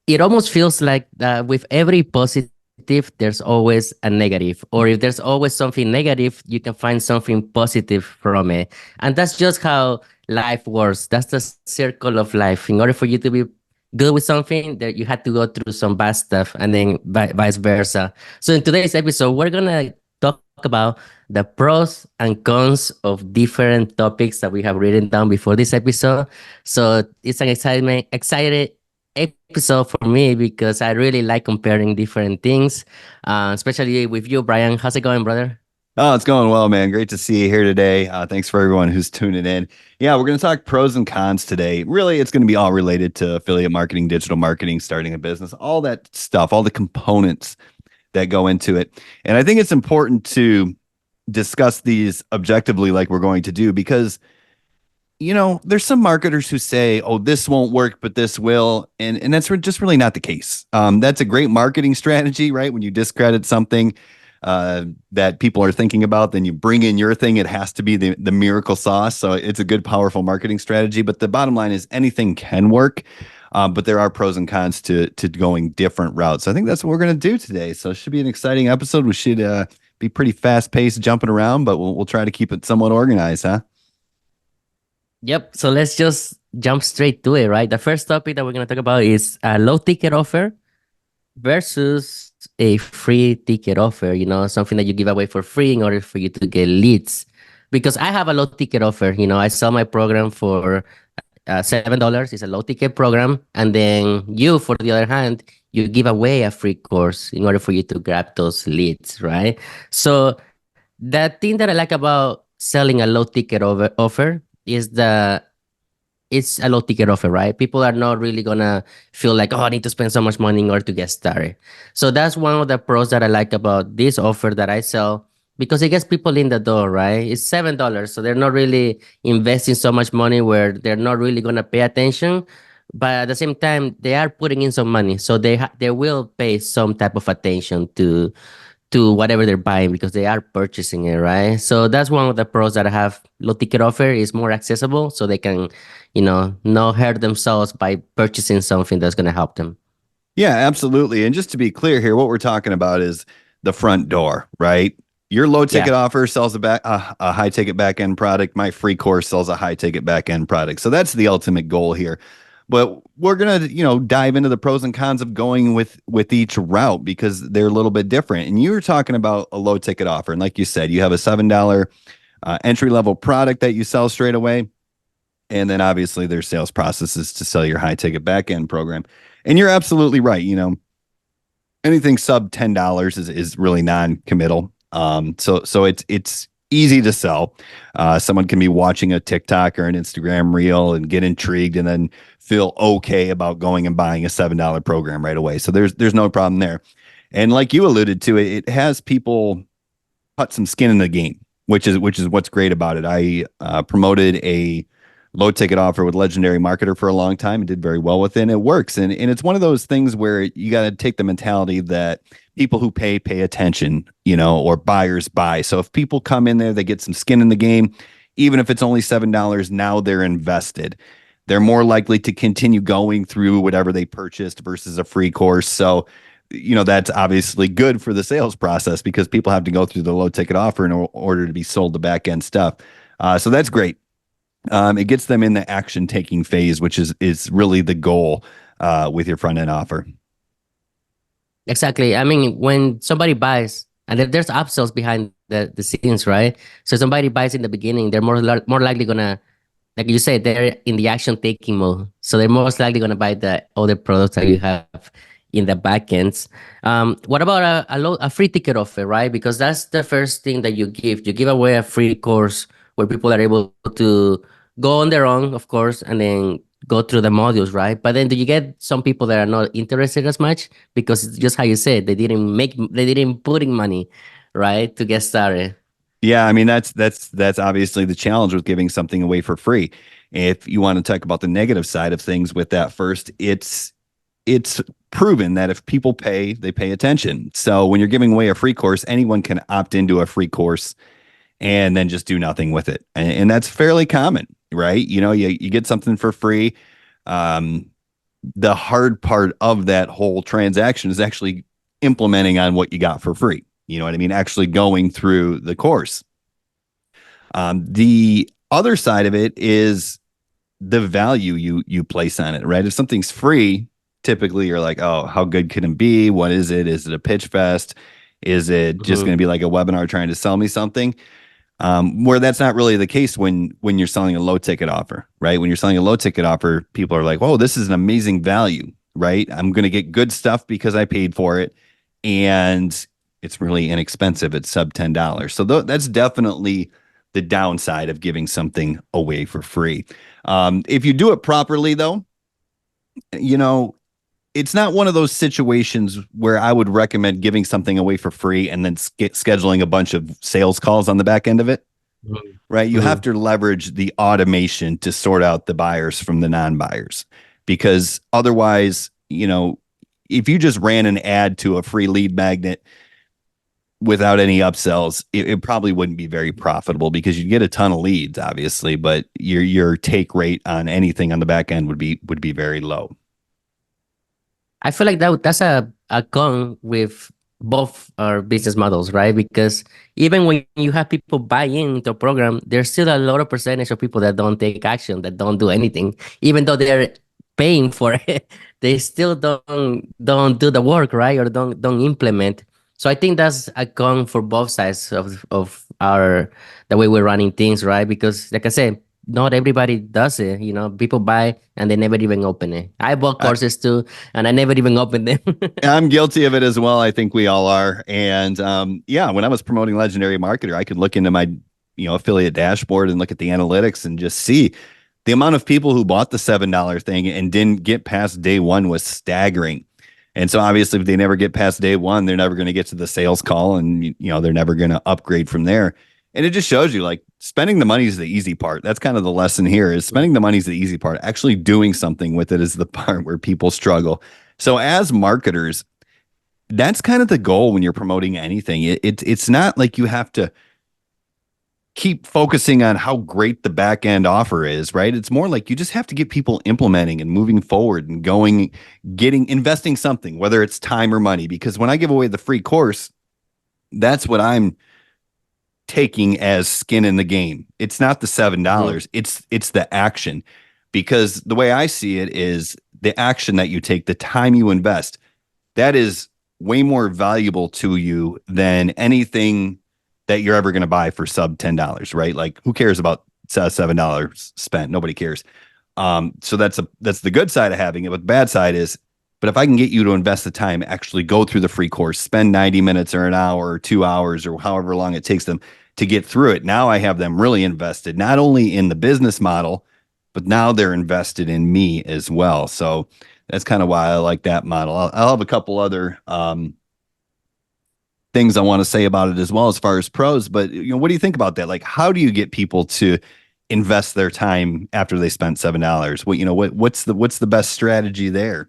it almost feels like with every positive, there's always a negative. Or if there's always something negative, you can find something positive from it. And that's just how life works. That's the circle of life. In order for you to be good with something, that you had to go through some bad stuff, and then vice versa. So in today's episode, we're gonna talk about the pros and cons of different topics that we have written down before this episode. So it's an excited episode for me because I really like comparing different things, especially with you, Brian. How's it going, brother? Oh, it's going well, man. Great to see you here today. Thanks for everyone who's tuning in. Yeah, we're going to talk pros and cons today. Really, it's going to be all related to affiliate marketing, digital marketing, starting a business, all that stuff, all the components that go into it. And I think it's important to discuss these objectively, like we're going to do, because there's some marketers who say, "Oh, this won't work, but this will," and that's just really not the case. That's a great marketing strategy, right? When you discredit something that people are thinking about, then you bring in your thing. It has to be the miracle sauce. So it's a good, powerful marketing strategy. But the bottom line is anything can work, but there are pros and cons to going different routes. So I think that's what we're going to do today. So it should be an exciting episode. We should be pretty fast paced, jumping around, but we'll try to keep it somewhat organized, huh? Yep. So let's just jump straight to it, right? The first topic that we're going to talk about is a low ticket offer versus a free ticket offer, something that you give away for free in order for you to get leads. Because I have a low ticket offer, I sell my program for $7. It's a low ticket program. And then you, for the other hand, you give away a free course in order for you to grab those leads, right? So the thing that I like about selling a low ticket offer is it's a low ticket offer, right? People are not really gonna feel like, oh, I need to spend so much money in order to get started. So that's one of the pros that I like about this offer that I sell because it gets people in the door, right? It's $7, so they're not really investing so much money where they're not really gonna pay attention. But at the same time, they are putting in some money, so they will pay some type of attention to whatever they're buying because they are purchasing it, right? So that's one of the pros that I have. Low ticket offer is more accessible, so they can, not hurt themselves by purchasing something that's going to help them. Yeah, absolutely. And just to be clear here, what we're talking about is the front door, right? Your low Yeah, ticket offer sells a high ticket back end product. My free course sells a high ticket back end product. So that's the ultimate goal here. But we're gonna, dive into the pros and cons of going with each route because they're a little bit different. And you were talking about a low ticket offer, and like you said, you have a $7 entry level product that you sell straight away, and then obviously there's sales processes to sell your high ticket back end program. And you're absolutely right. Anything sub $10 is really non-committal. So it's easy to sell. Someone can be watching a TikTok or an Instagram reel and get intrigued and then feel okay about going and buying a $7 program right away. So there's no problem there. And like you alluded to, it has people put some skin in the game, which is what's great about it. I promoted a low ticket offer with Legendary Marketer for a long time and did very well with it. And it works. And it's one of those things where you got to take the mentality that people who pay attention, or buyers buy. So if people come in there, they get some skin in the game, even if it's only $7, now they're invested. They're more likely to continue going through whatever they purchased versus a free course. So, that's obviously good for the sales process because people have to go through the low ticket offer in order to be sold the back end stuff. So that's great. It gets them in the action taking phase, which is really the goal with your front end offer. exactly. I mean, when somebody buys, and there's upsells behind the scenes, right? So somebody buys in the beginning, they're more likely gonna, like you said, they're in the action taking mode. So they're most likely gonna buy the other products that you have in the backends. What about a free ticket offer, right? Because that's the first thing that you give. You give away a free course where people are able to go on their own, of course, and then go through the modules, right? But then do you get some people that are not interested as much because it's just how you said they didn't put in money, right, to get started. Yeah, I mean that's obviously the challenge with giving something away for free. If you want to talk about the negative side of things with that first, it's proven that if people pay, they pay attention. So when you're giving away a free course, anyone can opt into a free course and then just do nothing with it. And that's fairly common, right? You get something for free. the hard part of that whole transaction is actually implementing on what you got for free. You know what I mean? Actually going through the course. The other side of it is the value you place on it, right? If something's free, typically you're like, oh, how good can it be? What is it? Is it a pitch fest? Is it just Mhm. going to be like a webinar trying to sell me something? Where that's not really the case when you're selling a low ticket offer, right? When you're selling a low ticket offer, people are like, "Whoa, this is an amazing value, right? I'm going to get good stuff because I paid for it, and it's really inexpensive. It's sub $10." So that's definitely the downside of giving something away for free. If you do it properly, though, you know, it's not one of those situations where I would recommend giving something away for free and then scheduling a bunch of sales calls on the back end of it, Mhm. right? You have Mhm. to leverage the automation to sort out the buyers from the non-buyers, because otherwise, if you just ran an ad to a free lead magnet without any upsells, it probably wouldn't be very profitable because you'd get a ton of leads, obviously, but your take rate on anything on the back end would be very low. I feel like that's a con with both our business models, right? Because even when you have people buy into a program, there's still a lot of percentage of people that don't take action, that don't do anything, even though they're paying for it. They still don't do the work, right? Or don't implement. So I think that's a con for both sides of our the way we're running things, right? Because like I said, not everybody does it. People buy and they never even open it. I bought I, courses too, and I never even opened them. I'm guilty of it as well. I think we all are. And yeah, when I was promoting Legendary Marketer, I could look into my affiliate dashboard and look at the analytics and just see the amount of people who bought the $7 thing and didn't get past day one was staggering. And so obviously, if they never get past day one, they're never going to get to the sales call, and they're never going to upgrade from there. And it just shows you, like, spending the money is the easy part. That's kind of the lesson here: is spending the money is the easy part. Actually doing something with it is the part where people struggle. So as marketers, that's kind of the goal when you're promoting anything. It's not like you have to keep focusing on how great the back end offer is, right? It's more like you just have to get people implementing and moving forward and investing something, whether it's time or money. Because when I give away the free course, that's what I'm taking as skin in the game. It's not the Mhm. $7. It's the action. Because the way I see it is the action that you take, the time you invest, that is way more valuable to you than anything that you're ever going to buy for sub $10, right? Like, who cares about $7 spent? Nobody cares. So that's the good side of having it. But the bad side is, but if I can get you to invest the time, actually go through the free course, spend 90 minutes or an hour or 2 hours or however long it takes them to get through it. Now I have them really invested, not only in the business model, but now they're invested in me as well. So that's kind of why I like that model. I'll have a couple other things I want to say about it as well as far as pros. But what do you think about that? Like, how do you get people to invest their time after they spent $7? What's the best strategy there?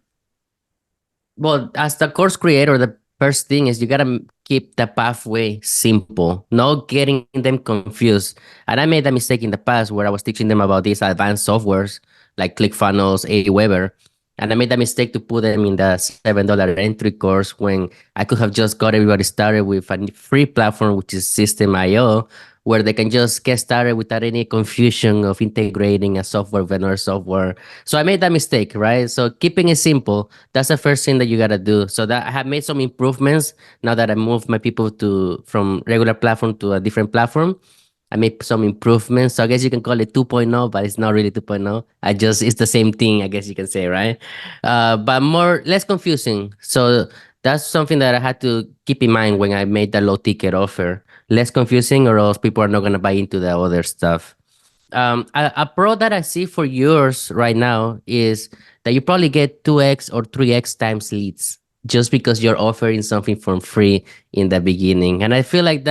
Well, as the course creator, the first thing is you gotta keep the pathway simple, not getting them confused. And I made that mistake in the past where I was teaching them about these advanced softwares like ClickFunnels, Aweber, and I made that mistake to put them in the $7 entry course when I could have just got everybody started with a free platform, which is System.io, where they can just get started without any confusion of integrating a software with another software. So I made that mistake, right? So keeping it simple, that's the first thing that you gotta do. So that I have made some improvements now that I moved my people to from regular platform to a different platform. I made some improvements. So I guess you can call it 2.0, but it's not really 2.0. It's the same thing, I guess you can say, right? But less confusing. So that's something that I had to keep in mind when I made the low ticket offer. Less confusing, or else people are not gonna buy into the other stuff. A pro that I see for yours right now is that you probably get 2x or 3x times leads just because you're offering something for free in the beginning. And I feel like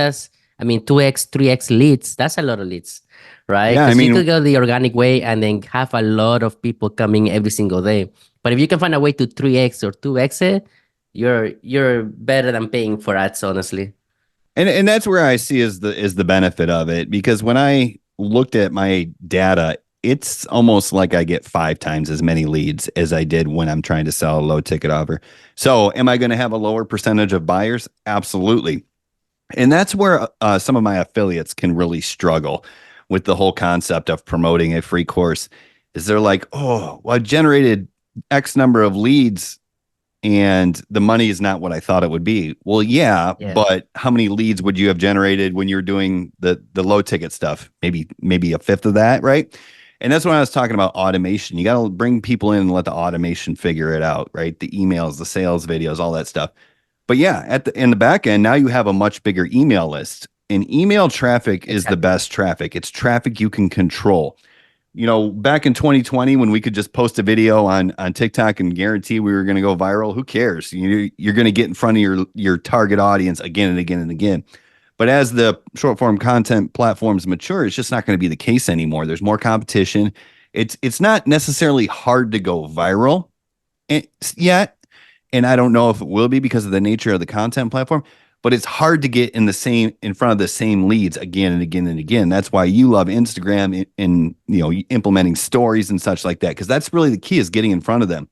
I mean, 2x, 3x leads, that's a lot of leads, right? Yeah, I Because you could mean, go the organic way and then have a lot of people coming every single day. But if you can find a way to 3x or 2x it, you're better than paying for ads, honestly. and that's where I see is the benefit of it, because when I looked at my data it's almost like I get 5 times as many leads as I did when I'm trying to sell a low ticket offer. So am I going to have a lower percentage of buyers? Absolutely. And that's where some of my affiliates can really struggle with the whole concept of promoting a free course. Is they're like, oh, well, I generated X number of leads and the money is not what I thought it would be. Well, yeah, but how many leads would you have generated when you're doing the low ticket stuff? Maybe a fifth of that, right? And that's when I was talking about automation. You got to bring people in and let the automation figure it out, right? The emails, the sales videos, all that stuff. But yeah, in the back end, now you have a much bigger email list. And email traffic is the best traffic. It's traffic you can control. You know, back in 2020, when we could just post a video on TikTok and guarantee we were going to go viral, who cares? You're going to get in front of your target audience again and again and again. But as the short form content platforms mature, it's just not going to be the case anymore. There's more competition. It's not necessarily hard to go viral yet, and I don't know if it will be because of the nature of the content platform, but it's hard to get in front of the same leads again and again and again. That's why you love Instagram and implementing stories and such like that, because that's really the key, is getting in front of them.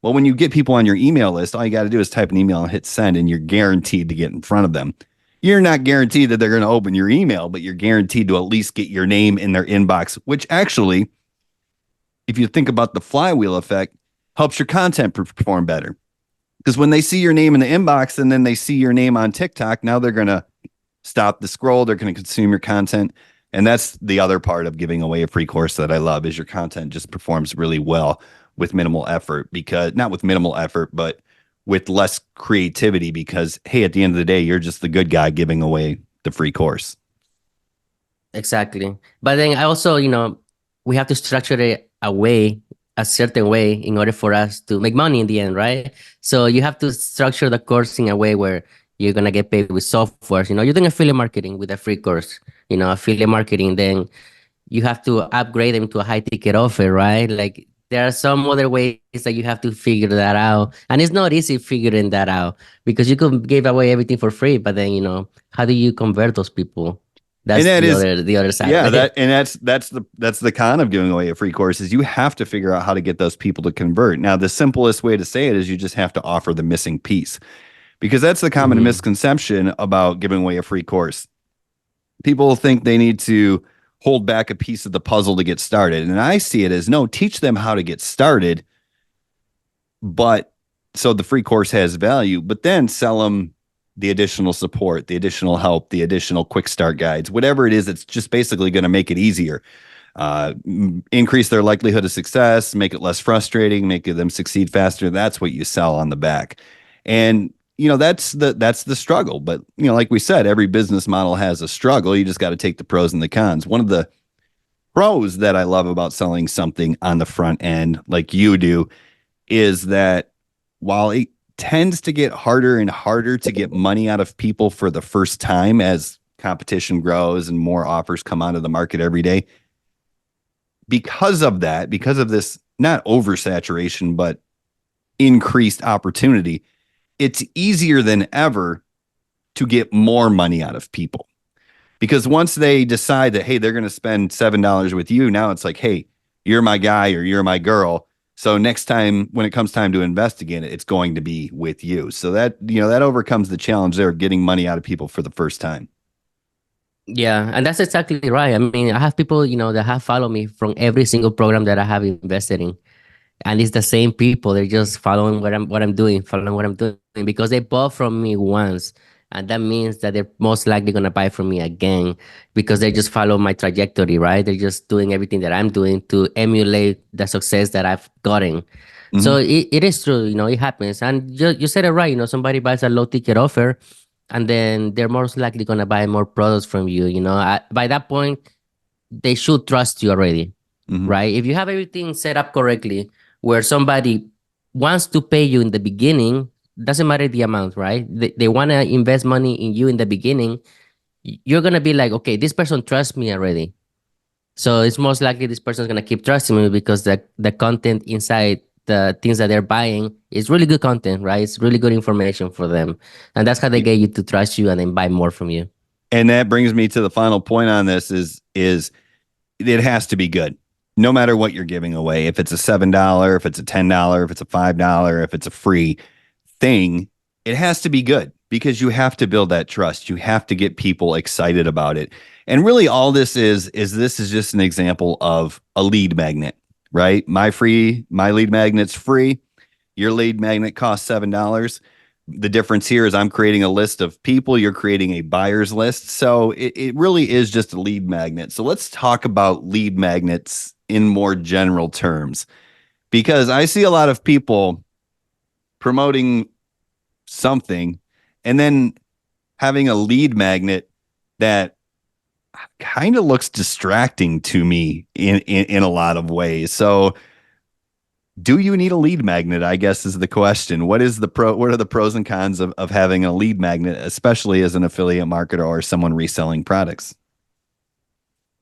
Well, when you get people on your email list, all you got to do is type an email and hit send, and you're guaranteed to get in front of them. You're not guaranteed that they're going to open your email, but you're guaranteed to at least get your name in their inbox, which actually, if you think about the flywheel effect, helps your content perform better. Because when they see your name in the inbox and then they see your name on TikTok, now they're going to stop the scroll. They're going to consume your content. And that's the other part of giving away a free course that I love, is your content just performs really well with minimal effort, because not with minimal effort, but with less creativity, because, hey, at the end of the day, you're just the good guy giving away the free course. Exactly. But then I also, we have to structure it a certain way in order for us to make money in the end, right? So you have to structure the course in a way where you're going to get paid with software. You're doing affiliate marketing with a free course, affiliate marketing, then you have to upgrade them to a high ticket offer, right? Like, there are some other ways that you have to figure that out. And it's not easy figuring that out, because you could give away everything for free, but then, how do you convert those people? That's the other side. Yeah, that's the con of giving away a free course, is you have to figure out how to get those people to convert. Now, the simplest way to say it is you just have to offer the missing piece, because that's the common misconception about giving away a free course. People think they need to hold back a piece of the puzzle to get started. And I see it as, no, teach them how to get started. But so the free course has value, but then sell them the additional support, the additional help, the additional quick start guides, whatever it is, it's just basically going to make it easier, increase their likelihood of success, make it less frustrating, make them succeed faster. That's what you sell on the back. And that's the struggle. But like we said, every business model has a struggle. You just got to take the pros and the cons. One of the pros that I love about selling something on the front end, like you do, is that while it tends to get harder and harder to get money out of people for the first time as competition grows and more offers come onto the market every day, because of this, not oversaturation, but increased opportunity, it's easier than ever to get more money out of people. Because once they decide that, hey, they're going to spend $7 with you, now it's like, hey, you're my guy or you're my girl. So next time, when it comes time to invest again, it's going to be with you. So that overcomes the challenge there of getting money out of people for the first time. Yeah, and that's exactly right. I mean, I have people, that have followed me from every single program that I have invested in. And it's the same people. They're just following what I'm doing, because they bought from me once. And that means that they're most likely going to buy from me again, because they just follow my trajectory, right? They're just doing everything that I'm doing to emulate the success that I've gotten. So it is true, it happens. And you said it right, somebody buys a low ticket offer, and then they're most likely going to buy more products from you. By that point, they should trust you already, right? If you have everything set up correctly, where somebody wants to pay you in the beginning, doesn't matter the amount, right? They want to invest money in you in the beginning. You're going to be like, okay, this person trusts me already. So it's most likely this person's going to keep trusting me, because the content inside the things that they're buying is really good content, right? It's really good information for them. And that's how they get you to trust you and then buy more from you. And that brings me to the final point on this is it has to be good. no matter what you're giving away, if it's a $7, if it's a $10, if it's a $5, if it's a free thing, it has to be good because you have to build that trust. You have to get people excited about it. And really all this is this is just an example of a lead magnet, right? My lead magnet's free. Your lead magnet costs $7. The difference here is I'm creating a list of people, you're creating a buyer's list. So it really is just a lead magnet. So let's talk about lead magnets in more general terms, because I see a lot of people promoting something and then having a lead magnet that kind of looks distracting to me in a lot of ways. So do you need a lead magnet, I guess, is the question. What are the pros and cons of having a lead magnet, especially as an affiliate marketer or someone reselling products?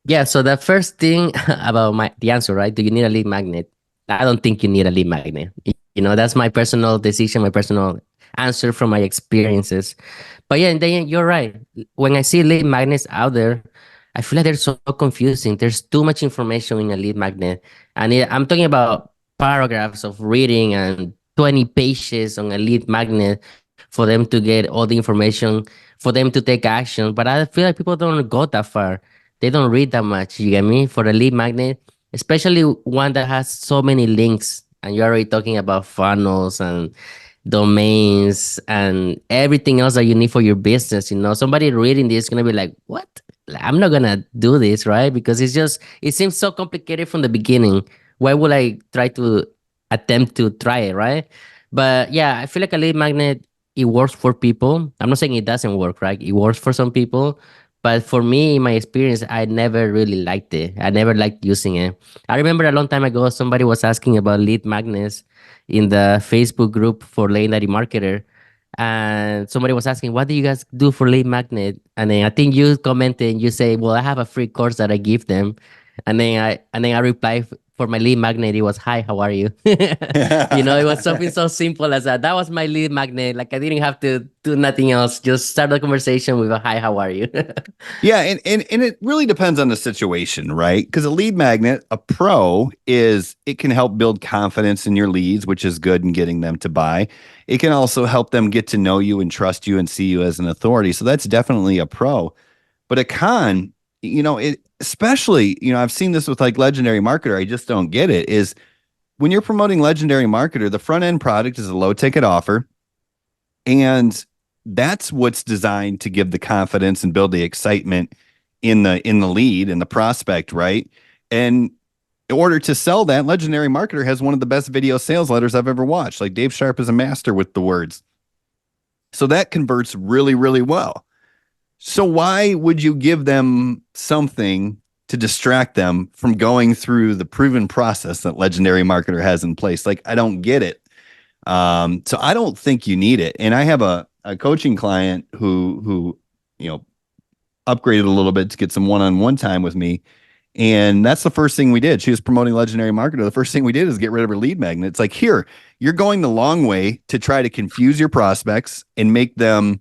Yeah, so the first thing about the answer, right? Do you need a lead magnet? I don't think you need a lead magnet. You know, that's my personal decision, my personal answer from my experiences. But yeah, and then you're right. When I see lead magnets out there, I feel like they're so confusing. There's too much information in a lead magnet. And I'm talking about paragraphs of reading and 20 pages on a lead magnet for them to get all the information, for them to take action. But I feel like people don't go that far. They don't read that much. You get me? For a lead magnet, especially one that has so many links, and you're already talking about funnels and domains and everything else that you need for your business. You know, somebody reading this is gonna be like, "What? I'm not gonna do this, right?" Because it seems so complicated from the beginning. Why would I try to attempt to try it, right? But yeah, I feel like a lead magnet, it works for people. I'm not saying it doesn't work, right? It works for some people. But for me, in my experience, I never really liked it. I never liked using it. I remember a long time ago, somebody was asking about lead magnets in the Facebook group for Legendary Marketer. And somebody was asking, what do you guys do for lead magnet? And then I think you commented and you say, well, I have a free course that I give them. And then I replied for my lead magnet, it was, hi, how are you? You know, it was something so simple as that. That was my lead magnet. Like I didn't have to do nothing else. Just start the conversation with a hi, how are you? Yeah, and it really depends on the situation, right? Because a lead magnet, a pro is it can help build confidence in your leads, which is good in getting them to buy. It can also help them get to know you and trust you and see you as an authority. So that's definitely a pro. But a con, it especially, I've seen this with like Legendary Marketer, I just don't get it, is when you're promoting Legendary Marketer, the front end product is a low ticket offer. And that's what's designed to give the confidence and build the excitement in the lead and the prospect, right? And in order to sell that, Legendary Marketer has one of the best video sales letters I've ever watched. Like Dave Sharp is a master with the words. So that converts really, really well. So why would you give them something to distract them from going through the proven process that Legendary Marketer has in place? Like, I don't get it. So I don't think you need it. And I have a coaching client who upgraded a little bit to get some one-on-one time with me. And that's the first thing we did. She was promoting Legendary Marketer. The first thing we did is get rid of her lead magnet. It's like, here, you're going the long way to try to confuse your prospects and make them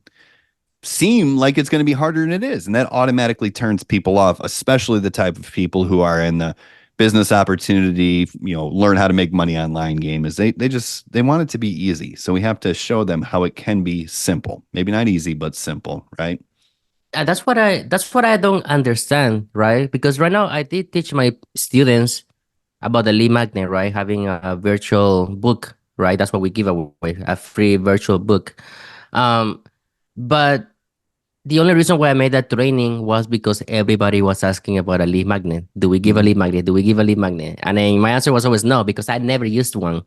seem like it's going to be harder than it is. And that automatically turns people off, especially the type of people who are in the business opportunity, learn how to make money online game. Is they want it to be easy. So we have to show them how it can be simple. Maybe not easy, but simple, right? And that's what I don't understand, right? Because right now I did teach my students about the lead magnet, right? Having a virtual book, right? That's what we give away, a free virtual book. Um, but the only reason why I made that training was because everybody was asking about a lead magnet. Do we give a Mhm. lead magnet? Do we give a lead magnet? And then my answer was always no, because I never used one,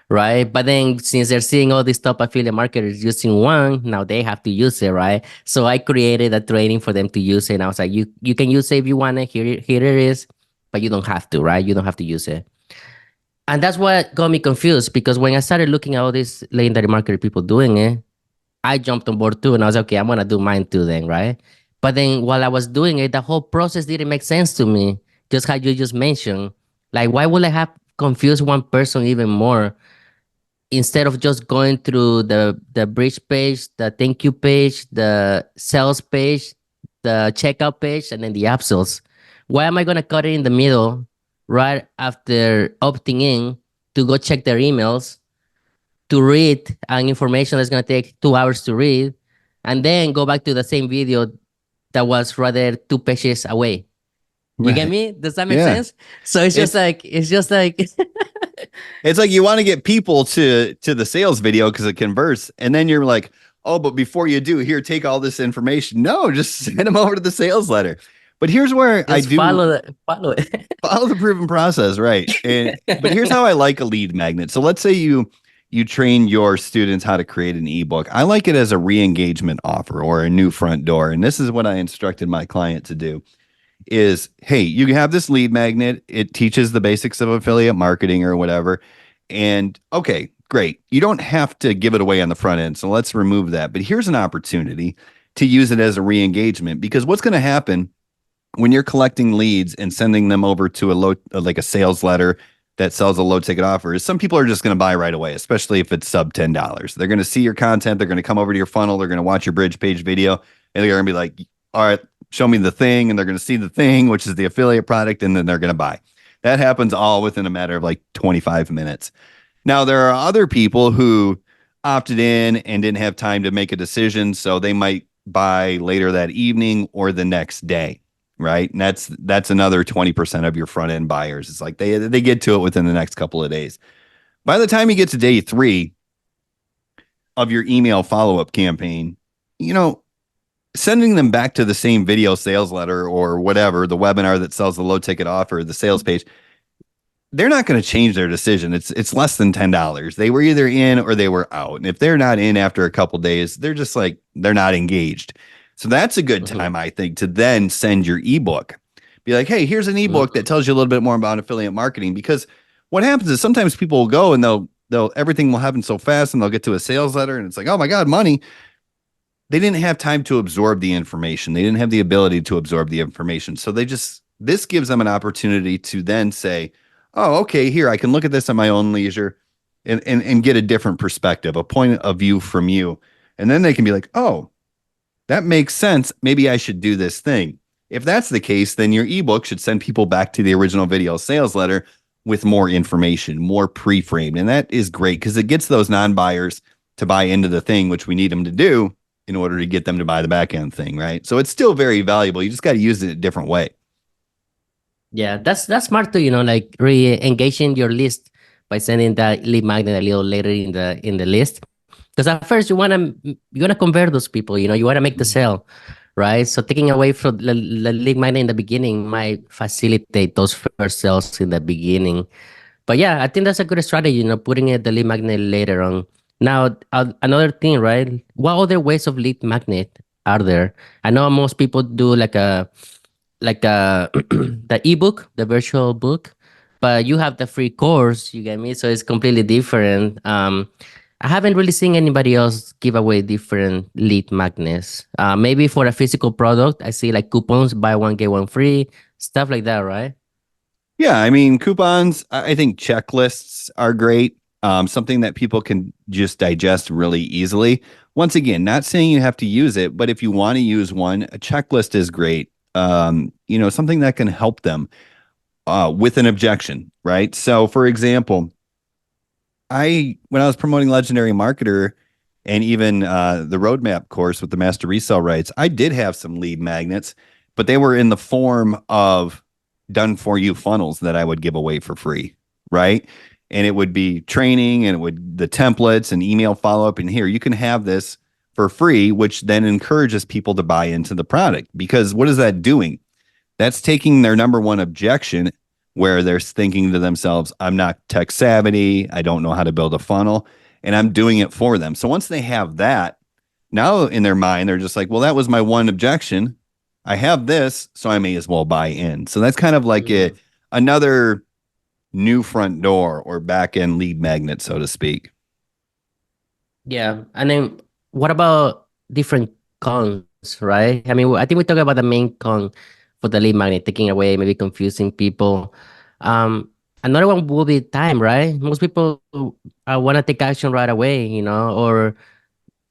right? But then since they're seeing all these top affiliate marketers using one, now they have to use it, right? So I created a training for them to use it. And I was like, you can use it if you want it. Here it is, but you don't have to, right? You don't have to use it. And that's what got me confused, because when I started looking at all these legendary marketer people doing it, I jumped on board too, and I was like, okay, I'm gonna do mine too then, right? But then while I was doing it, the whole process didn't make sense to me. Just how you just mentioned, like, why would I have confused one person even more instead of just going through the bridge page, the thank you page, the sales page, the checkout page, and then the upsells? Why am I gonna cut it in the middle right after opting in to go check their emails to read an information that's going to take 2 hours to read, and then go back to the same video that was rather 2 pages away. You get Right. me? Does that make Yeah. sense? So it's just It's like it's like you want to get people to the sales video because it converts, and then you're like, oh, but before you do, here, take all this information. No, just send them over to the sales letter. But here's where I just do follow it. follow the proven process, right? But here's how I like a lead magnet. So let's say you train your students how to create an ebook. I like it as a re-engagement offer or a new front door. And this is what I instructed my client to do is, hey, you have this lead magnet. It teaches the basics of affiliate marketing or whatever. And okay, great. You don't have to give it away on the front end. So let's remove that. But here's an opportunity to use it as a re-engagement because what's going to happen when you're collecting leads and sending them over to like a sales letter that sells a low ticket offer is some people are just going to buy right away, especially if it's sub $10. They're going to see your content. They're going to come over to your funnel. They're going to watch your bridge page video and they're going to be like, all right, show me the thing. And they're going to see the thing, which is the affiliate product. And then they're going to buy. That happens all within a matter of like 25 minutes. Now, there are other people who opted in and didn't have time to make a decision. So they might buy later that evening or the next day, right? And that's another 20% of your front end buyers. It's like they get to it within the next couple of days. By the time you get to day 3 of your email follow-up campaign, you know, sending them back to the same video sales letter or whatever, the webinar that sells the low ticket offer, the sales page, they're not going to change their decision. It's less than $10. They were either in or they were out. And if they're not in after a couple days, they're just like they're not engaged. So that's a good Mhm, time, I think, to then send your ebook. Be like, hey, here's an ebook that mhm, tells you a little bit more about affiliate marketing. Because what happens is sometimes people will go and they'll everything will happen so fast and they'll get to a sales letter and it's like, oh my God, money. They didn't have time to absorb the information. They didn't have the ability to absorb the information. So this gives them an opportunity to then say, oh, okay, here, I can look at this at my own leisure and get a different perspective, a point of view from you. And then they can be like, oh, that makes sense. Maybe I should do this thing. If that's the case, then your ebook should send people back to the original video sales letter with more information, more pre-framed. And that is great because it gets those non-buyers to buy into the thing, which we need them to do in order to get them to buy the back end thing, right? So it's still very valuable. You just got to use it a different way. yeah, that's smart too. Like re-engaging your list by sending that lead magnet a little later in the list. Because at first you wanna convert those people. You wanna make the sale, right? So taking away from the lead magnet in the beginning might facilitate those first sales in the beginning. But yeah, I think that's a good strategy. Putting the lead magnet later on. Now, another thing, right? What other ways of lead magnet are there? I know most people do like the ebook, the virtual book, but you have the free course, you get me? So it's completely different. I haven't really seen anybody else give away different lead magnets. Maybe for a physical product, I see like coupons, buy one, get one free, stuff like that, right? Yeah, I mean, coupons, I think checklists are great. Something that people can just digest really easily. Once again, not saying you have to use it, but if you want to use one, a checklist is great. Something that can help them with an objection, right? So, for example, when I was promoting Legendary Marketer and even the Roadmap course with the Master Resale Rights, I did have some lead magnets, but they were in the form of done for you funnels that I would give away for free, right? And it would be training and it would the templates and email follow up. And here you can have this for free, which then encourages people to buy into the product. Because what is that doing? That's taking their number one objection where they're thinking to themselves, I'm not tech savvy. I don't know how to build a funnel. And I'm doing it for them. So once they have that, now in their mind, they're just like, well, that was my one objection. I have this, so I may as well buy in. So that's kind of like Mhm. another new front door or back end lead magnet, so to speak. Yeah. And then what about different cons, right? I mean, I think we talked about the main con for the lead magnet, taking away, maybe confusing people. Um, Another one will be time, right? Most people want to take action right away, or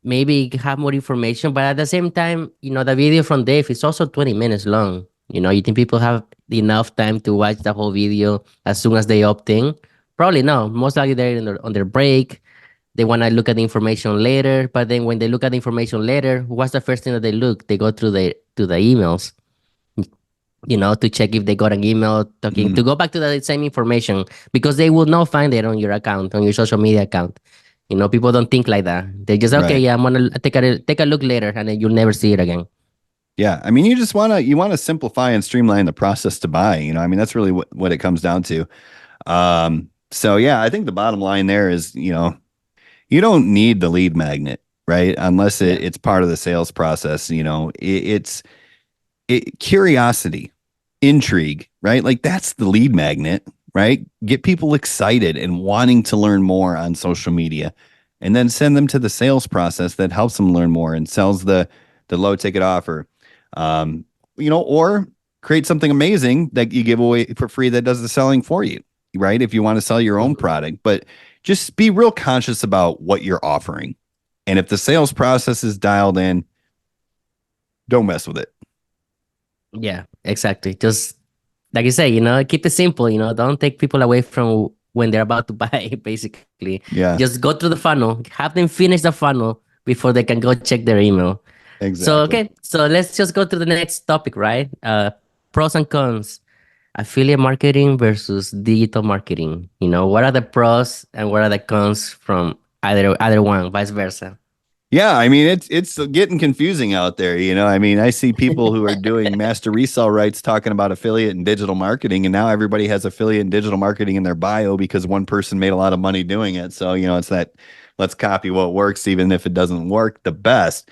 maybe have more information, but at the same time, the video from Dave is also 20 minutes long. You think people have enough time to watch the whole video as soon as they opt in? Probably no. Most likely they're on their break. They want to look at the information later. But then when they look at the information later, what's the first thing that they look? They go through the emails, to check if they got an email talking Mhm. to go back to the same information because they will not find it on your account, on your social media account. People don't think like that. They just okay, Right. yeah, I'm gonna take a look later, and then you'll never see it again. Yeah. I mean, you want to simplify and streamline the process to buy. I mean, that's really what it comes down to. So yeah, I think the bottom line there is, you don't need the lead magnet, right? Unless Yeah. it's part of the sales process. It's curiosity, intrigue, right? Like that's the lead magnet, right? Get people excited and wanting to learn more on social media, and then send them to the sales process that helps them learn more and sells the low ticket offer. Or create something amazing that you give away for free that does the selling for you, right? If you want to sell your own Mhm. product, but just be real conscious about what you're offering. And if the sales process is dialed in, don't mess with it. Yeah, exactly. Just like you say, keep it simple. Don't take people away from when they're about to buy. Basically, Yeah, just go through the funnel, have them finish the funnel before they can go check their email. So exactly. okay, so let's just go to the next topic, right? Pros and cons. Affiliate marketing versus digital marketing. What are the pros and what are the cons from either one, vice versa? Yeah, I mean it's getting confusing out there, I mean, I see people who are doing master resale rights talking about affiliate and digital marketing, and now everybody has affiliate and digital marketing in their bio because one person made a lot of money doing it. So, it's that let's copy what works even if it doesn't work the best.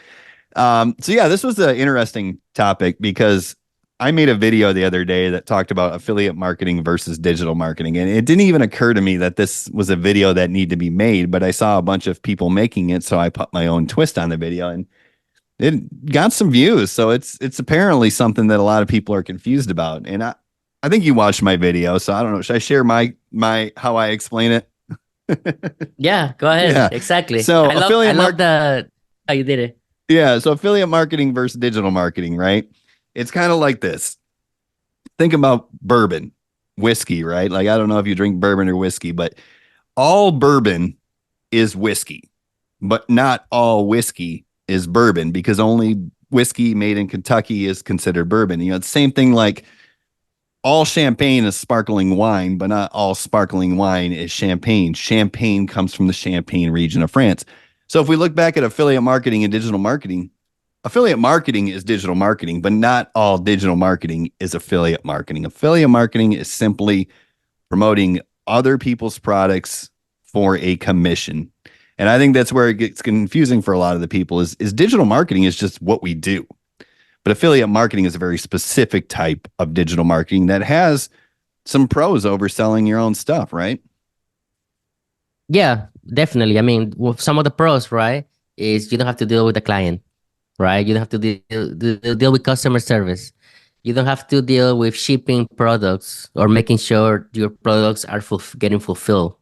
So yeah, this was an interesting topic because I made a video the other day that talked about affiliate marketing versus digital marketing. And it didn't even occur to me that this was a video that needed to be made, but I saw a bunch of people making it. So I put my own twist on the video and it got some views. So it's apparently something that a lot of people are confused about. And I think you watched my video. So I don't know. Should I share my how I explain it? Yeah, go ahead. Yeah. Exactly. So I affiliate love mark the how you did it. Yeah, so affiliate marketing versus digital marketing, right? It's kind of like this. Think about bourbon, whiskey, right? Like I don't know if you drink bourbon or whiskey, but all bourbon is whiskey, but not all whiskey is bourbon because only whiskey made in Kentucky is considered bourbon. It's the same thing like all champagne is sparkling wine, but not all sparkling wine is champagne. Champagne comes from the Champagne region of France. So if we look back at affiliate marketing and digital marketing, affiliate marketing is digital marketing, but not all digital marketing is affiliate marketing. Affiliate marketing is simply promoting other people's products for a commission. And I think that's where it gets confusing for a lot of the people is digital marketing is just what we do. But affiliate marketing is a very specific type of digital marketing that has some pros over selling your own stuff, right? Yeah, definitely. I mean, some of the pros, right, is you don't have to deal with the client, right? You don't have to deal with customer service. You don't have to deal with shipping products or making sure your products are getting fulfilled,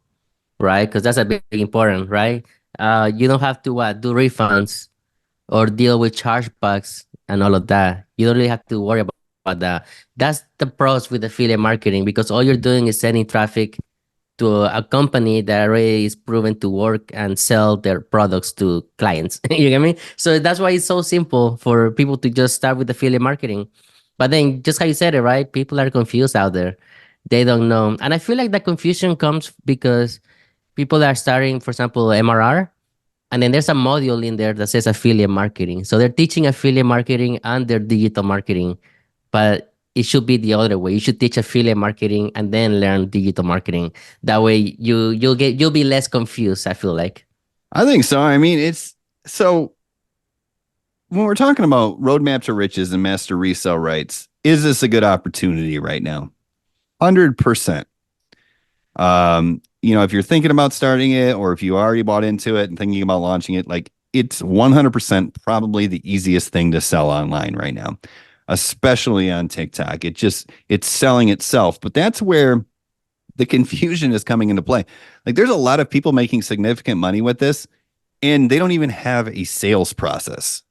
right? Because that's a big important, right? You don't have to do refunds or deal with chargebacks and all of that. You don't really have to worry about that. That's the pros with affiliate marketing because all you're doing is sending traffic to a company that already is proven to work and sell their products to clients. You get me? So that's why it's so simple for people to just start with affiliate marketing. But then, just how you said it, right? People are confused out there. They don't know. And I feel like that confusion comes because people are starting, for example, MRR, and then there's a module in there that says affiliate marketing. So they're teaching affiliate marketing and their digital marketing, but it should be the other way. You should teach affiliate marketing and then learn digital marketing. That way you'll be less confused, I feel like. I think so. I mean, it's so when we're talking about roadmap to riches and master resale rights, is this a good opportunity right now? 100%. If you're thinking about starting it or if you already bought into it and thinking about launching it, like it's 100% probably the easiest thing to sell online right now, especially on TikTok. It's selling itself, but that's where the confusion is coming into play. Like there's a lot of people making significant money with this and they don't even have a sales process,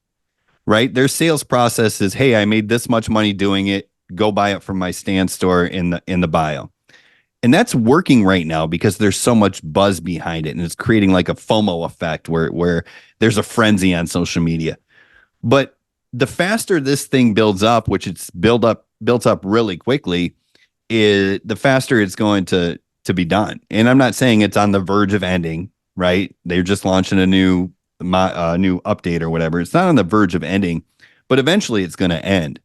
right? Their sales process is, hey, I made this much money doing it. go buy it from my Stan store in the bio. And that's working right now because there's so much buzz behind it, and it's creating like a FOMO effect where there's a frenzy on social media. But the faster this thing builds up, which it's built up really quickly, is the faster it's going to be done. And I'm not saying it's on the verge of ending, right? They're just launching a new new update or whatever. It's not on the verge of ending, but eventually it's going to end.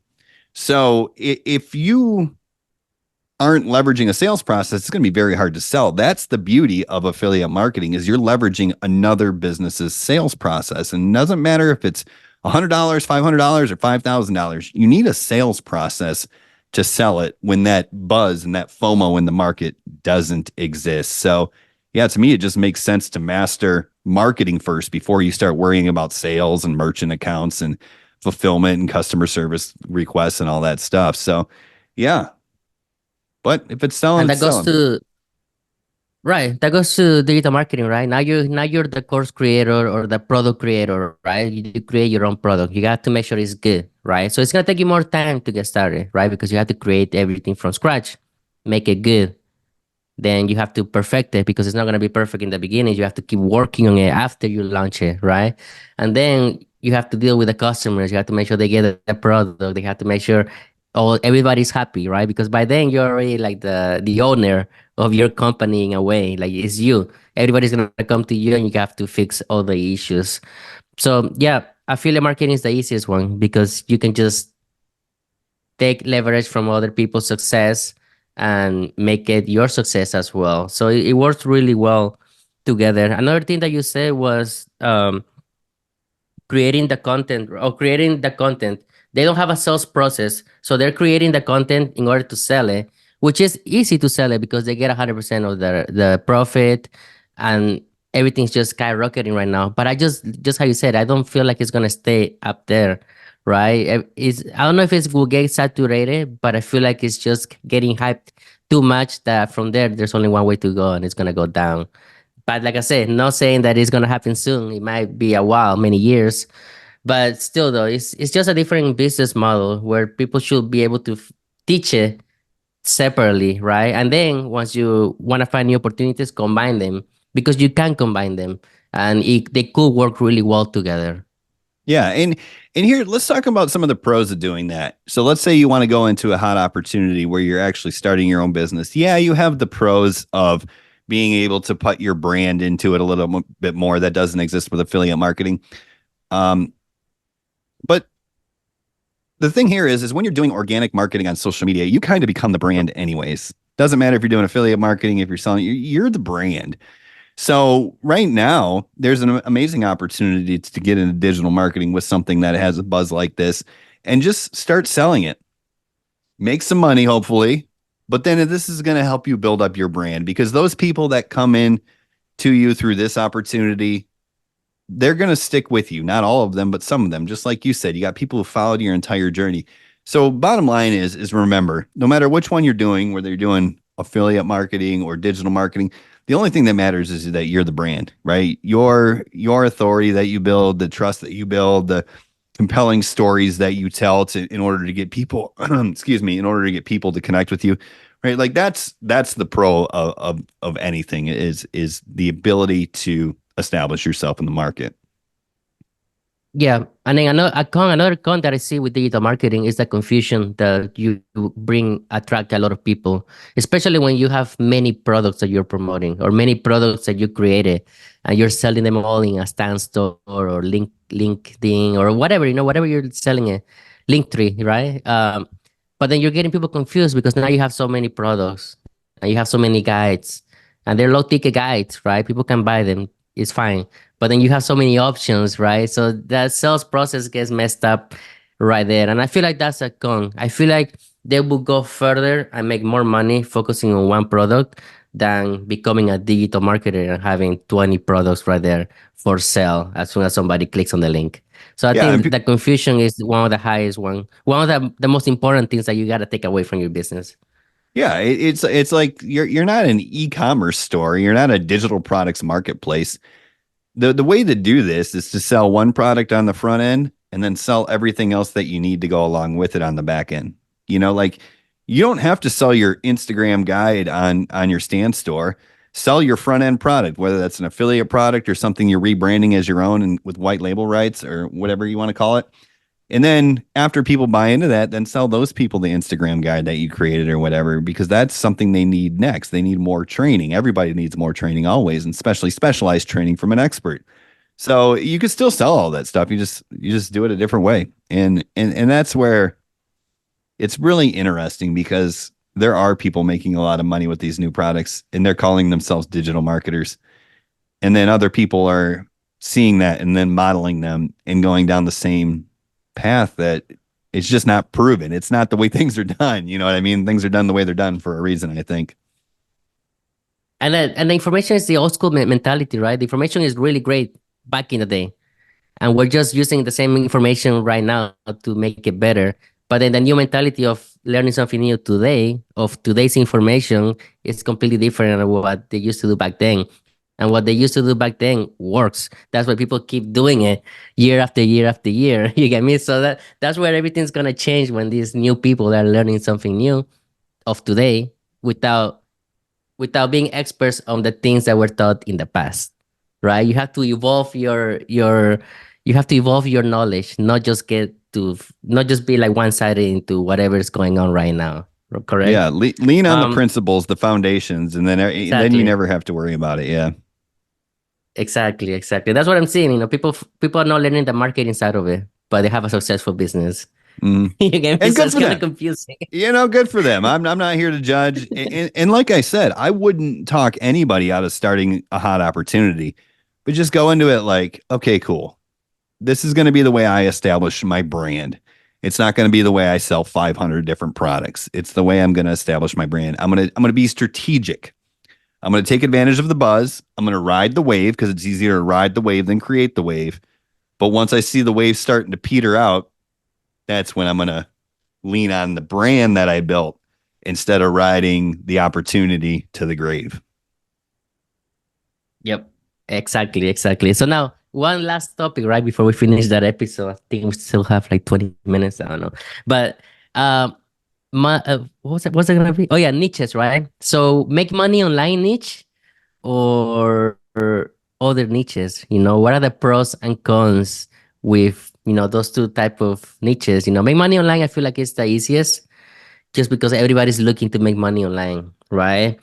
So if you aren't leveraging a sales process, it's going to be very hard to sell. That's the beauty of affiliate marketing, is you're leveraging another business's sales process. And it doesn't matter if it's $100, $500, or $5,000. You need a sales process to sell it when that buzz and that FOMO in the market doesn't exist. So yeah, to me, it just makes sense to master marketing first before you start worrying about sales and merchant accounts and fulfillment and customer service requests and all that stuff. So yeah, but if it's selling, And it's that goes selling. to right. That goes to digital marketing, right? Now you're the course creator or the product creator, right? You create your own product. You got to make sure it's good, right? So it's gonna take you more time to get started, right? Because you have to create everything from scratch, make it good. Then you have to perfect it because it's not gonna be perfect in the beginning. You have to keep working on it after you launch it, right? And then you have to deal with the customers. You have to make sure they get the product. They have to make sure all everybody's happy, right? Because by then you're already like the owner of your company in a way. Like it's you. Everybody's gonna come to you, and you have to fix all the issues. So yeah, affiliate marketing is the easiest one because you can just take leverage from other people's success and make it your success as well. So it works really well together. Another thing that you said was creating the content or creating the content. They don't have a sales process, so they're creating the content in order to sell it, which is easy to sell it because they get 100% of the profit, and everything's just skyrocketing right now. But I just how you said, I don't feel like it's gonna stay up there, right? I don't know if it will get saturated, but I feel like it's just getting hyped too much that from there there's only one way to go, and it's gonna go down. But like I said, not saying that it's gonna happen soon. It might be a while, many years. But still, though, it's just a different business model where people should be able to teach it separately, right? And then once you want to find new opportunities, combine them because you can combine them, and they could work really well together. Yeah, and here let's talk about some of the pros of doing that. So let's say you want to go into a hot opportunity where you're actually starting your own business. Yeah, you have the pros of being able to put your brand into it a little bit more that doesn't exist with affiliate marketing. Um, but the thing here is when you're doing organic marketing on social media, you kind of become the brand anyways. Doesn't matter if you're doing affiliate marketing, if you're selling, you're the brand. So right now, there's an amazing opportunity to get into digital marketing with something that has a buzz like this and just start selling it. Make some money, hopefully. But then this is going to help you build up your brand because those people that come in to you through this opportunity, they're going to stick with you. Not all of them, but some of them. Just like you said, you got people who followed your entire journey. So bottom line is remember, no matter which one you're doing, whether you're doing affiliate marketing or digital marketing, the only thing that matters is that you're the brand, right? Your authority that you build, the trust that you build, the compelling stories that you tell in order to get people, excuse me, in order to get people to connect with you, right? Like that's the pro of anything is the ability to establish yourself in the market. Yeah, and then another con that I see with digital marketing is the confusion that you attract a lot of people, especially when you have many products that you're promoting or many products that you created, and you're selling them all in a Stan store or LinkedIn or whatever, whatever you're selling it, Linktree, right? But then you're getting people confused because now you have so many products and you have so many guides, and they're low ticket guides, right? People can buy them, it's fine, but then you have so many options, right? So that sales process gets messed up right there. And I feel like that's a con. I feel like they will go further and make more money focusing on one product than becoming a digital marketer and having 20 products right there for sale as soon as somebody clicks on the link. So I Yeah, think the confusion is one of the highest one of the most important things that you got to take away from your business. yeah, it's like you're not an e-commerce store, you're not a digital products marketplace. The way to do this is to sell one product on the front end and then sell everything else that you need to go along with it on the back end. Like you don't have to sell your Instagram guide on your stand store. Sell your front end product, whether that's an affiliate product or something you're rebranding as your own and with white label rights or whatever you want to call it. And then after people buy into that, then sell those people the Instagram guide that you created or whatever, because that's something they need next. They need more training. Everybody needs more training always, and especially specialized training from an expert. So you could still sell all that stuff. You just do it a different way. And that's where it's really interesting because there are people making a lot of money with these new products and they're calling themselves digital marketers. And then other people are seeing that and then modeling them and going down the same path that it's just not proven. It's not the way things are done. You know what I mean? Things are done the way they're done for a reason, I think. And the information is the old school mentality, right? The information is really great back in the day, and we're just using the same information right now to make it better. But then the new mentality of learning something new today, of today's information, is completely different than what they used to do back then. And what they used to do back then works. That's why people keep doing it year after year after year. You get me? So that's where everything's gonna change when these new people are learning something new of today without being experts on the things that were taught in the past, right? You have to evolve your knowledge, not just be like one-sided into whatever is going on right now. Correct? Yeah, lean on the Um, principles, the foundations, and then you exactly. never have to worry about it. Yeah. Exactly, exactly. That's what I'm seeing. People are not learning the marketing side of it, but they have a successful business. Mm. You get me? And So good it's for kind of them. confusing. Good for them. I'm not here to judge. And like I said, I wouldn't talk anybody out of starting a hot opportunity, but just go into it like, okay, cool. This is going to be the way I establish my brand. It's not going to be the way I sell 500 different products. It's the way I'm going to establish my brand. I'm going to be strategic. I'm going to take advantage of the buzz. I'm going to ride the wave because it's easier to ride the wave than create the wave. But once I see the wave starting to peter out, that's when I'm going to lean on the brand that I built instead of riding the opportunity to the grave. Yep. Exactly, exactly. So now one last topic, right before we finish that episode. I think we still have like 20 minutes. I don't know. But um what's it gonna be? Oh yeah, niches, right? So make money online niche or other niches, what are the pros and cons with, those two type of niches? Make money online, I feel like it's the easiest just because everybody's looking to make money online, right?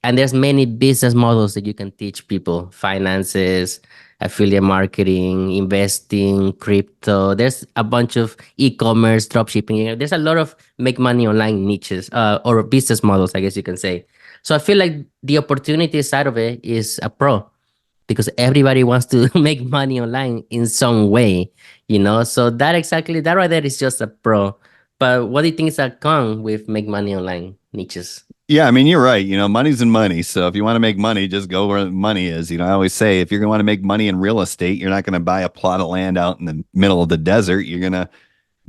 And there's many business models that you can teach people: finances, affiliate marketing, investing, crypto. There's a bunch of e-commerce, dropshipping. There's a lot of make money online niches, or business models, I guess you can say. So I feel like the opportunity side of it is a pro because everybody wants to make money online in some way. So that right there is just a pro. But what do you think is a con with make money online niches? Yeah, I mean, you're right. Money's in money. So if you want to make money, just go where money is. I always say if you're going to want to make money in real estate, you're not going to buy a plot of land out in the middle of the desert. You're going to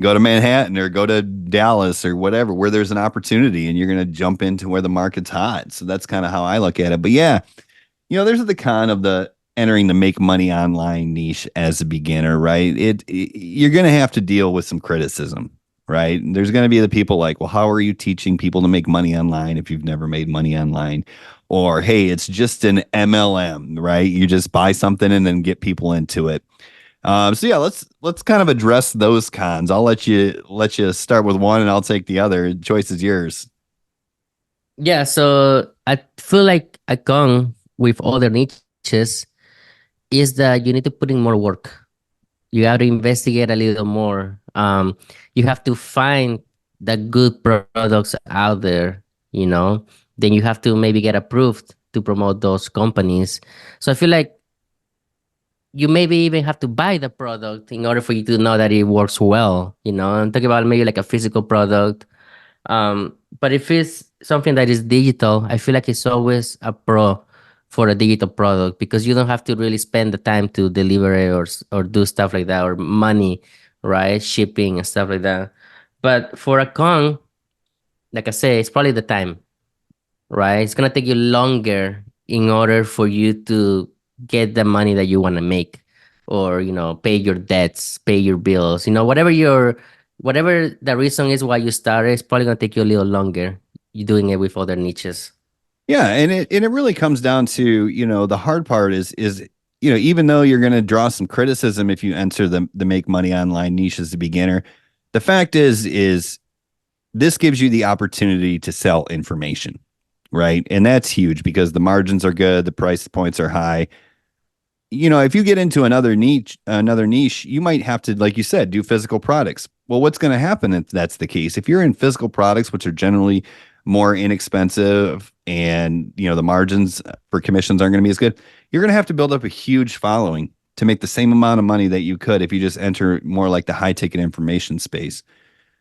go to Manhattan or go to Dallas or whatever, where there's an opportunity and you're going to jump into where the market's hot. So that's kind of how I look at it. But yeah, there's the con of the entering the make money online niche as a beginner, right? You're going to have to deal with some criticism, right? There's going to be the people like, well, how are you teaching people to make money online if you've never made money online? Or, hey, it's just an MLM, right? You just buy something and then get people into it. So yeah, let's kind of address those cons. I'll let you start with one, and I'll take the other. Choice is yours. Yeah, so I feel like a con with other niches is that you need to put in more work. You have to investigate a little more. You have to find the good products out there, you know. Then you have to maybe get approved to promote those companies. So I feel like you maybe even have to buy the product in order for you to know that it works well. I'm talking about maybe like a physical product. But if it's something that is digital, I feel like it's always a pro for a digital product because you don't have to really spend the time to deliver it or do stuff like that, or money, right? Shipping and stuff like that. But for a con, like I say, it's probably the time, right? It's gonna take you longer in order for you to get the money that you want to make, or pay your debts, pay your bills, whatever your whatever the reason is why you started, it's probably gonna take you a little longer. You doing it with other niches. Yeah, and it really comes down to, the hard part is even though you're going to draw some criticism if you enter the make money online niche as a beginner, the fact is this gives you the opportunity to sell information, right? And that's huge because the margins are good, the price points are high. If you get into another niche, you might have to, like you said, do physical products. Well, what's going to happen if that's the case? If you're in physical products, which are generally more inexpensive and, the margins for commissions aren't going to be as good, you're going to have to build up a huge following to make the same amount of money that you could if you just enter more like the high ticket information space.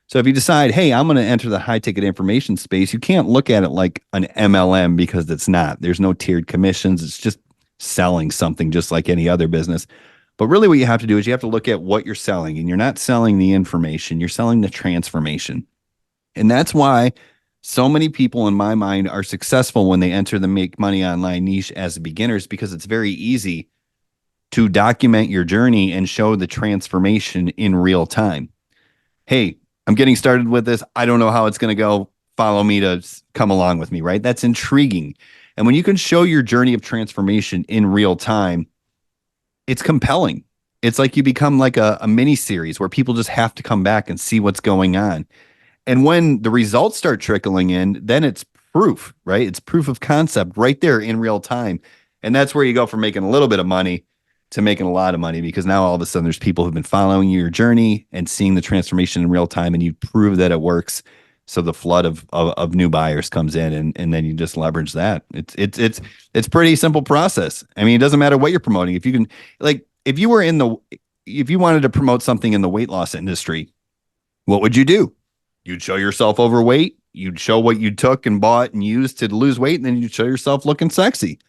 So if you decide, hey, I'm going to enter the high ticket information space, you can't look at it like an MLM because it's not. There's no tiered commissions. It's just selling something just like any other business. But really, what you have to do is you have to look at what you're selling, and you're not selling the information, you're selling the transformation. And that's why so many people in my mind are successful when they enter the make money online niche as beginners, because it's very easy to document your journey and show the transformation in real time. Hey, I'm getting started with this. I don't know how it's going to go. Follow me to come along with me, right? That's intriguing. And when you can show your journey of transformation in real time, it's compelling. It's like you become like a mini series where people just have to come back and see what's going on. And when the results start trickling in, then it's proof, right? It's proof of concept right there in real time. And that's where you go from making a little bit of money to making a lot of money, because now all of a sudden there's people who've been following your journey and seeing the transformation in real time, and you prove that it works. So the flood of new buyers comes in, and then you just leverage that. It's pretty simple process. I mean, it doesn't matter what you're promoting. If you can, like, if you wanted to promote something in the weight loss industry, what would you do? You'd show yourself overweight. You'd show what you took and bought and used to lose weight, and then you'd show yourself looking sexy.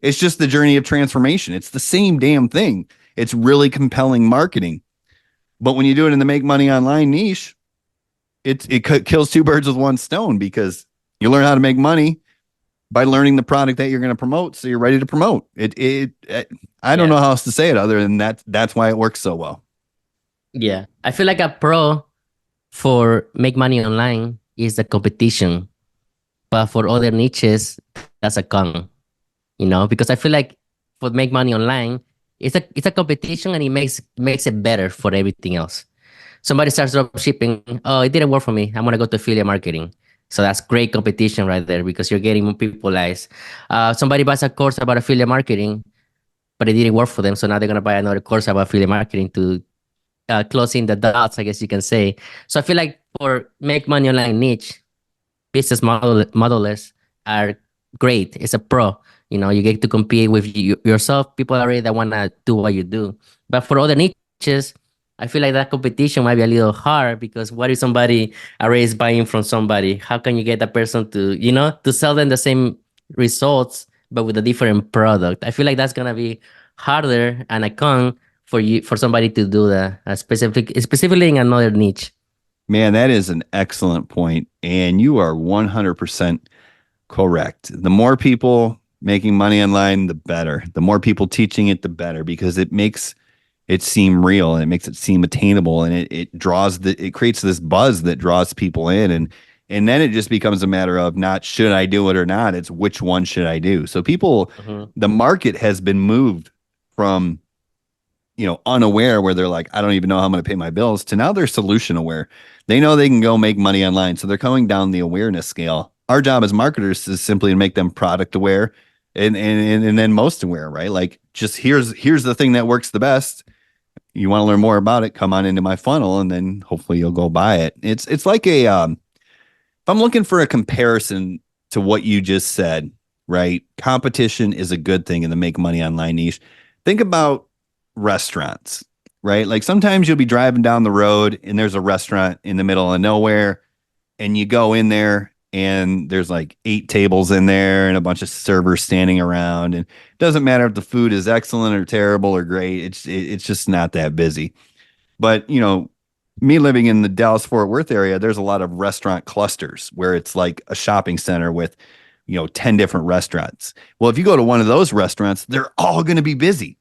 It's just the journey of transformation. It's the same damn thing. It's really compelling marketing. But when you do it in the make money online niche, it kills two birds with one stone, because you learn how to make money by learning the product that you're going to promote, so you're ready to promote. I don't know how else to say it other than that. That's why it works so well. Yeah. I feel like a pro for make money online is the competition, but for other niches, that's a con. Because I feel like for make money online, it's a competition, and it makes it better for everything else. Somebody starts drop shipping. Oh, it didn't work for me. I'm gonna go to affiliate marketing. So that's great competition right there, because you're getting more people eyes. Somebody buys a course about affiliate marketing, but it didn't work for them. So now they're gonna buy another course about affiliate marketing to closing the dots, I guess you can say. So I feel like for make money online niche, business modelers are great. It's a pro. You get to compete with yourself, people already that want to do what you do. But for other niches, I feel like that competition might be a little hard, because what if somebody already is buying from somebody? How can you get that person to sell them the same results but with a different product? I feel like that's gonna be harder and a con for somebody to do that, specifically in another niche. Man, that is an excellent point, and you are 100% correct. The more people making money online, the better. The more people teaching it, the better, because it makes it seem real, and it makes it seem attainable, and it creates this buzz that draws people in, and then it just becomes a matter of not should I do it or not. It's which one should I do. So the market has been moved from unaware, where they're like, I don't even know how I'm going to pay my bills, to now they're solution aware. They know they can go make money online. So they're going down the awareness scale. Our job as marketers is simply to make them product aware and then most aware, right? Like, just here's the thing that works the best. You want to learn more about it, come on into my funnel, and then hopefully you'll go buy it. It's like if I'm looking for a comparison to what you just said, right? Competition is a good thing in the make money online niche. Think about restaurants, right? Like, sometimes you'll be driving down the road and there's a restaurant in the middle of nowhere, and you go in there and there's like 8 tables in there and a bunch of servers standing around, and it doesn't matter if the food is excellent or terrible or great. It's just not that busy. But me living in the Dallas Fort Worth area, there's a lot of restaurant clusters where it's like a shopping center with 10 different restaurants. Well, if you go to one of those restaurants, they're all going to be busy.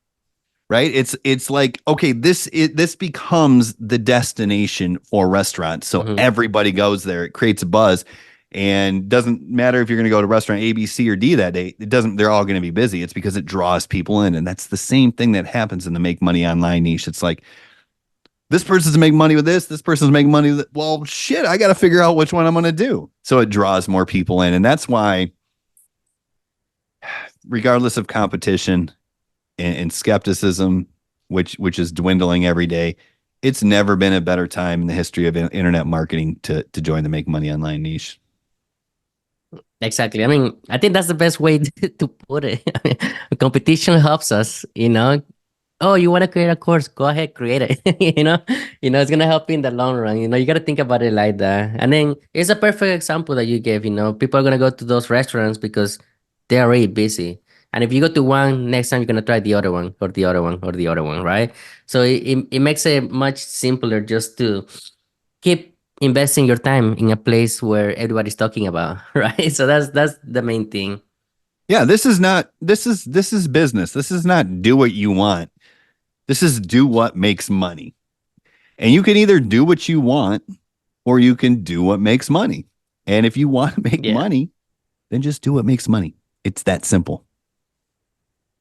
right? It's like, okay, this becomes the destination for restaurants. So Hmm. everybody goes there. It creates a buzz. And doesn't matter if you're going to go to restaurant A, B, C, or D that day. It doesn't, they're all going to be busy. It's because it draws people in. And that's the same thing that happens in the make money online niche. It's like, this person's making money with this person's making money with, well, shit, I got to figure out which one I'm going to do. So it draws more people in. And that's why, regardless of competition and skepticism, which is dwindling every day, it's never been a better time in the history of internet marketing to join the make money online niche. Exactly. I mean, I think that's the best way to put it. I mean, competition helps us, you know. Oh, you want to create a course? Go ahead, create it. It's gonna help you in the long run. You got to think about it like that. And then it's a perfect example that you gave. People are gonna go to those restaurants because they're already busy. And if you go to one, next time you're gonna try the other one or the other one or the other one, right? So it makes it much simpler just to keep investing your time in a place where everybody's talking about, right? So that's the main thing. Yeah, this is business. This is not do what you want. This is do what makes money. And you can either do what you want or you can do what makes money. And if you want to make Yeah. money, then just do what makes money. It's that simple.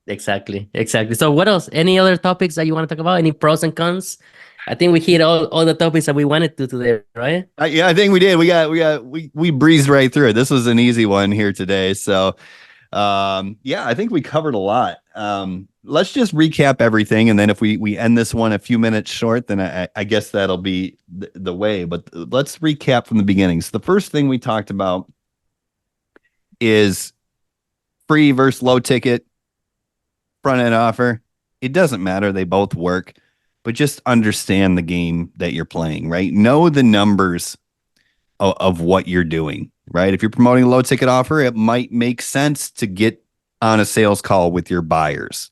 Exactly, exactly. So what else? Any other topics that you want to talk about? Any pros and cons? I think we hit all the topics that we wanted to today, right? Yeah, I think we did. We breezed right through it. This was an easy one here today. So, yeah, I think we covered a lot. Let's just recap everything, and then if we end this one a few minutes short, then I guess that'll be the way. But let's recap from the beginning. So the first thing we talked about is free versus low ticket front end offer. It doesn't matter. They both work, but just understand the game that you're playing, right? Know the numbers of what you're doing, right? If you're promoting a low ticket offer, it might make sense to get on a sales call with your buyers.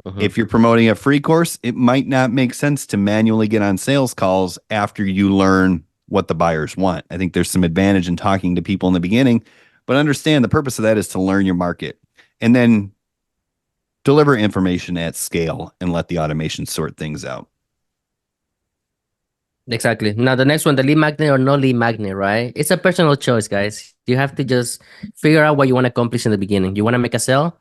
Hmm. If you're promoting a free course, it might not make sense to manually get on sales calls after you learn what the buyers want. I think there's some advantage in talking to people in the beginning, but understand the purpose of that is to learn your market and then deliver information at scale and let the automation sort things out. Exactly. Now the next one, the lead magnet or no lead magnet, right? It's a personal choice, guys. You have to just figure out what you want to accomplish in the beginning. You want to make a sale,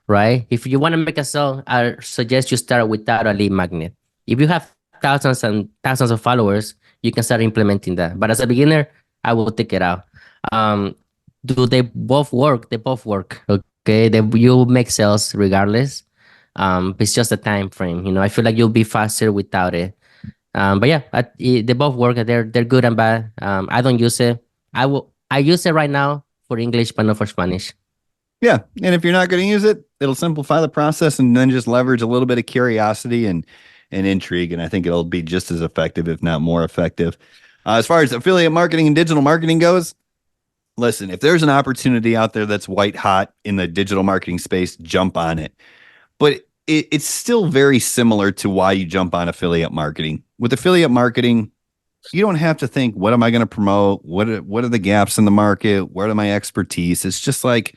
right? If you want to make a sale, I suggest you start without a lead magnet. If you have thousands and thousands of followers, you can start implementing that. But as a beginner, I will take it out. Um, do they both work? They both work. Okay, you make sales regardless. It's just a time frame. I feel like you'll be faster without it. But yeah, they both work. They're good and bad. I don't use it. I use it right now for English, but not for Spanish. Yeah. And if you're not going to use it, it'll simplify the process and then just leverage a little bit of curiosity and intrigue. And I think it'll be just as effective, if not more effective. As far as affiliate marketing and digital marketing goes, listen, if there's an opportunity out there that's white hot in the digital marketing space, jump on it. But it's still very similar to why you jump on affiliate marketing. With affiliate marketing, you don't have to think, what am I going to promote? What are the gaps in the market? Where are my expertise? It's just like,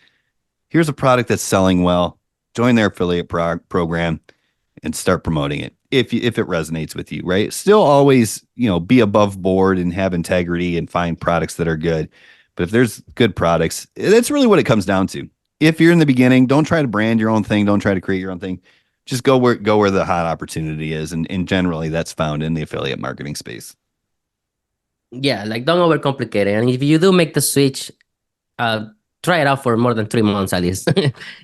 here's a product that's selling well. Join their affiliate program and start promoting it if it resonates with you, right? Still always, be above board and have integrity and find products that are good. But if there's good products, that's really what it comes down to. If you're in the beginning, don't try to brand your own thing. Don't try to create your own thing. Just go where the hot opportunity is. And generally that's found in the affiliate marketing space. Yeah, like don't overcomplicate it. And if you do make the switch, uh, try it out for more than 3 months at least.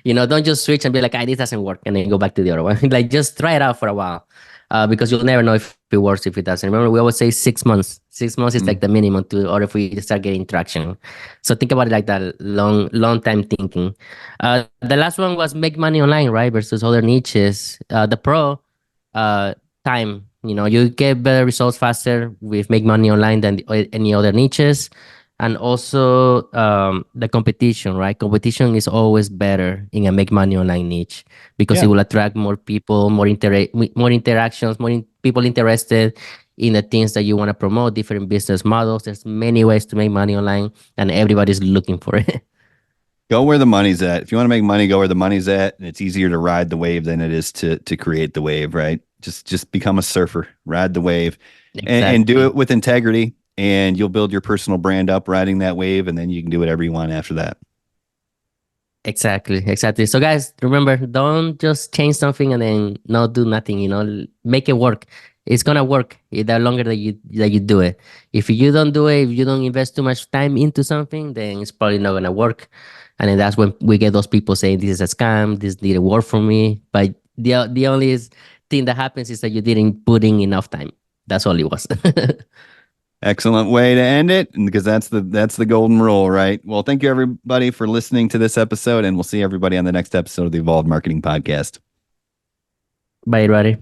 Don't just switch and be like, this doesn't work, and then go back to the other one. Like, just try it out for a while, because you'll never know if it works if it doesn't. Remember, we always say 6 months. 6 months is like the minimum or if we start getting traction. So think about it like that, long time thinking. The last one was make money online, right? Versus other niches. The pro, uh, time. You get better results faster with make money online than any other niches. And also the competition, right? Competition is always better in a make money online niche because it Yeah. will attract more people, more interactions, people interested in the things that you want to promote, different business models. There's many ways to make money online, and everybody's looking for it. Go where the money's at. If you want to make money, go where the money's at. And it's easier to ride the wave than it is to create the wave, right? Just become a surfer, ride the wave, and do Exactly. it with integrity. And you'll build your personal brand up riding that wave, and then you can do whatever you want after that. Exactly. So guys, remember, don't just change something and then not do nothing, make it work. It's gonna work the longer that you do it. If you don't do it, if you don't invest too much time into something, then it's probably not gonna work. And then that's when we get those people saying this is a scam, this didn't work for me. But the only thing that happens is that you didn't put in enough time. That's all it was. Excellent way to end it, and because that's the golden rule, right? Well, thank you everybody for listening to this episode, and we'll see everybody on the next episode of the Evolved Marketing Podcast. Bye, everybody.